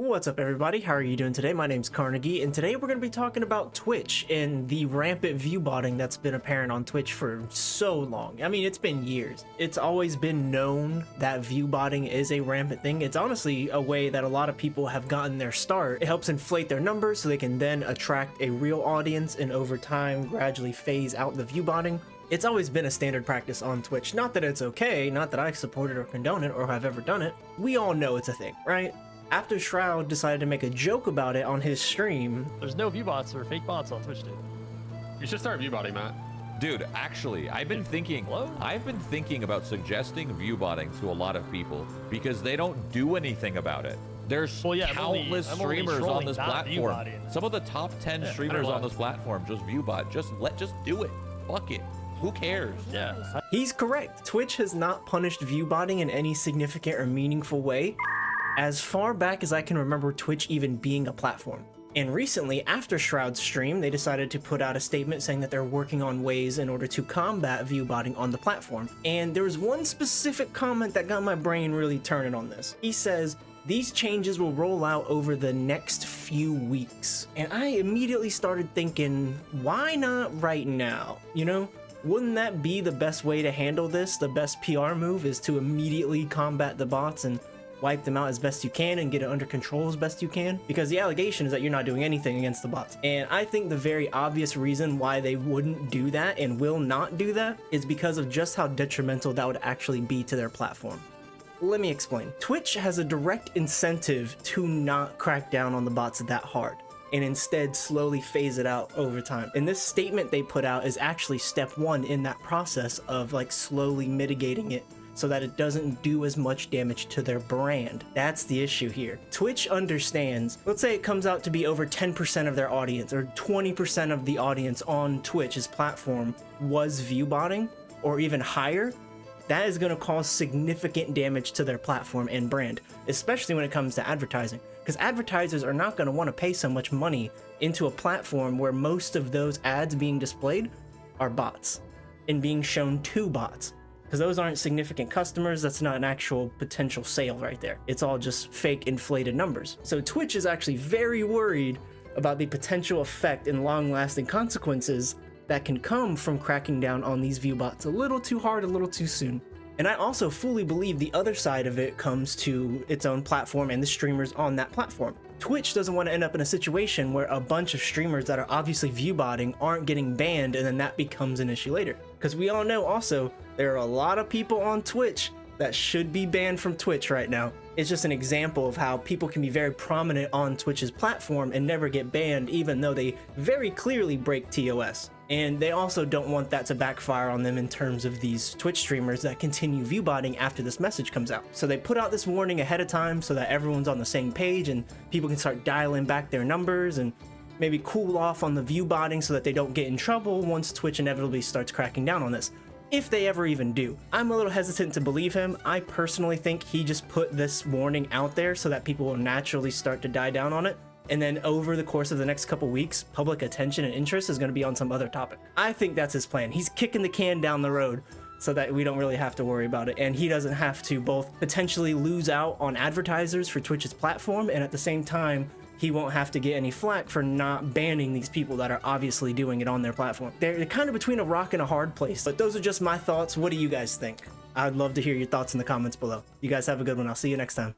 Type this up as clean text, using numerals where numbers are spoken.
What's up, everybody? How are you doing today? My name's Carnegie, and today we're going to be talking about Twitch and the rampant view botting that's been apparent on Twitch for so long. I mean, it's been years. It's always been known that view botting is a rampant thing. It's honestly a way that a lot of people have gotten their start. It helps inflate their numbers so they can then attract a real audience and over time gradually phase out the view botting. It's always been a standard practice on Twitch. Not that it's okay, not that I support it or condone it or have ever done it. We all know it's a thing, right? After Shroud decided to make a joke about it on his stream. There's no view bots or fake bots on Twitch, dude. You should start view botting, Matt. Dude, actually, I've been thinking about suggesting view botting to a lot of people because they don't do anything about it. There's countless streamers on this platform. Some of the top 10 streamers on this platform just view bot. Just do it. Fuck it. Who cares? Yeah. He's correct. Twitch has not punished view botting in any significant or meaningful way as far back as I can remember Twitch even being a platform. And recently, after Shroud's stream, they decided to put out a statement saying that they're working on ways in order to combat view botting on the platform. And there was one specific comment that got my brain really turning on this. He says, "These changes will roll out over the next few weeks." And I immediately started thinking, why not right now? You know? Wouldn't that be the best way to handle this? The best PR move is to immediately combat the bots and wipe them out as best you can and get it under control as best you can, because the allegation is that you're not doing anything against the bots. And I think the very obvious reason why they wouldn't do that and will not do that is because of just how detrimental that would actually be to their platform. Let me explain. Twitch has a direct incentive to not crack down on the bots that hard and instead slowly phase it out over time. And this statement they put out is actually step one in that process of like slowly mitigating it so that it doesn't do as much damage to their brand. That's the issue here. Twitch understands, let's say it comes out to be over 10% of their audience or 20% of the audience on Twitch's platform was view botting or even higher. That is going to cause significant damage to their platform and brand, especially when it comes to advertising, because advertisers are not going to want to pay so much money into a platform where most of those ads being displayed are bots and being shown to bots. Because those aren't significant customers, that's not an actual potential sale right there. It's all just fake inflated numbers. So Twitch is actually very worried about the potential effect and long-lasting consequences that can come from cracking down on these view bots a little too hard, a little too soon. And I also fully believe the other side of it comes to its own platform and the streamers on that platform. Twitch doesn't want to end up in a situation where a bunch of streamers that are obviously view botting aren't getting banned and then that becomes an issue later. Because we all know also, there are a lot of people on Twitch that should be banned from Twitch right now. It's just an example of how people can be very prominent on Twitch's platform and never get banned even though they very clearly break TOS. And they also don't want that to backfire on them in terms of these Twitch streamers that continue view botting after this message comes out. So they put out this warning ahead of time so that everyone's on the same page and people can start dialing back their numbers and maybe cool off on the view botting so that they don't get in trouble once Twitch inevitably starts cracking down on this. If they ever even do. I'm a little hesitant to believe him. I personally think he just put this warning out there so that people will naturally start to die down on it. And then over the course of the next couple weeks, public attention and interest is going to be on some other topic. I think that's his plan. He's kicking the can down the road so that we don't really have to worry about it. And he doesn't have to both potentially lose out on advertisers for Twitch's platform, and at the same time, he won't have to get any flack for not banning these people that are obviously doing it on their platform. They're kind of between a rock and a hard place, but those are just my thoughts. What do you guys think? I'd love to hear your thoughts in the comments below. You guys have a good one. I'll see you next time.